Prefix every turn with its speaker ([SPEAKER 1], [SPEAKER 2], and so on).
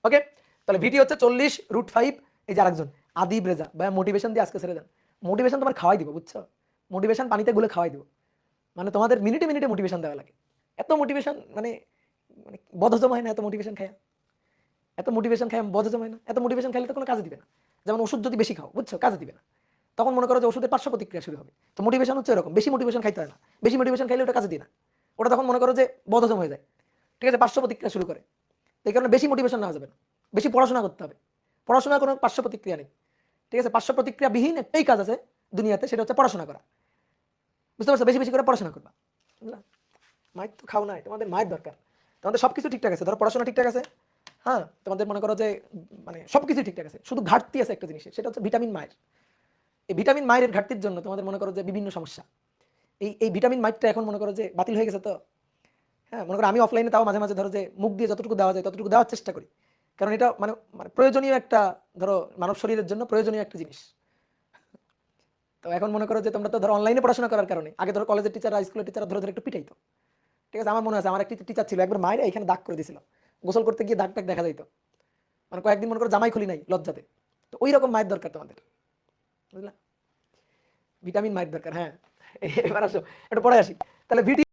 [SPEAKER 1] ওকে, তাহলে ভিটি হচ্ছে 40√5। এই যে আরেকজন আদিব রেজা ভাই মোটিভেশন দিয়ে আজকে ছেড়ে দেন। মোটিভেশন তোমার খাওয়াই দিব, বুঝছো? মোটিভেশন পানিতে গুলে খাওয়াই দিব। মানে তোমাদের মিনিটে মিনিটে মোটিভেশন দেওয়া লাগে। এত মোটিভেশন মানে মানে বদহজম হয় না এত মোটিভেশন খায়। এত মোটিভেশন খায় বদহজম হয় না। এত মোটিভেশন খাইলে তো কোনো কাজে দিবে না। যেমন ওষুধ যদি বেশি খাও, বুঝছো, কাজে দিবে না। তখন মনে করো যে ওষুধের পার্শ্ব প্রতিক্রিয়া শুরু হবে। তো মোটিভেশন হচ্ছে এরকম, বেশি মোটিভেশন খাইতে হয় না। বেশি মোটিভেশন খাইলে ওটা কাজে দিই না। ওটা তখন মনে করো যে বদহজম হয়ে যায়। ঠিক আছে, পার্শ্ব প্রতিক্রিয়া শুরু করে। এই কারণে বেশি মোটিভেশন নেওয়া যাবে না। বেশি পড়াশোনা করতে হবে। পড়াশোনার কোনো পার্শ্ব প্রতিক্রিয়া নেই। ঠিক আছে, পার্শ্ব প্রতিক্রিয়া বিহীন একটাই কাজ আছে দুনিয়াতে, সেটা হচ্ছে পড়াশোনা করা। বুঝতে পারছো? বেশি বেশি করে পড়াশোনা করবা, বুঝলা? মাইর তো খাও নাই, তোমাদের মায়ের দরকার। তোমাদের সবকিছু ঠিকঠাক আছে, ধরো পড়াশোনা ঠিকঠাক আছে, হ্যাঁ, তোমাদের মনে করো যে মানে সবকিছু ঠিকঠাক আছে, শুধু ঘাটতি আছে একটা জিনিসের, সেটা হচ্ছে ভিটামিন মায়ের। এই ভিটামিন মায়ের ঘাটতির জন্য তোমাদের মনে করো যে বিভিন্ন সমস্যা। এই এই ভিটামিন মাইটটা এখন মনে করো যে বাতিল হয়ে গেছে। তো হ্যাঁ, মনে করো আমি অফলাইনে তাও মাঝে মাঝে ধরো যে মুখ দিয়ে যতটুকু দেওয়া যায় ততটুকু দেওয়ার চেষ্টা করি। কারণ এটা মানে মানে প্রয়োজনীয় একটা, ধরো মানব শরীরের জন্য প্রয়োজনীয় একটা জিনিস। তো এখন মনে করো যে তোমরা তো ধরো অনলাইনে পড়াশোনা করার কারণে, আগে ধরো কলেজের টিচাররা স্কুলের টিচাররা ধরে ধরে একটু পিটাইতো। ঠিক আছে, আমার মনে আছে আমার একটা টিচার ছিল, একবার মায়ের এখানে দাগ করে দিয়েছিল। গোসল করতে গিয়ে দাগ টাগ দেখা যাইতো। মানে কয়েকদিন মনে করো জামাই খুলি নাই লজ্জাতে। তো ওই রকম মায়ের দরকার তোমাদের, বুঝলা? ভিটামিন মায়ের দরকার, হ্যাঁ। এবার আসো একটু পরে আসি। তাহলে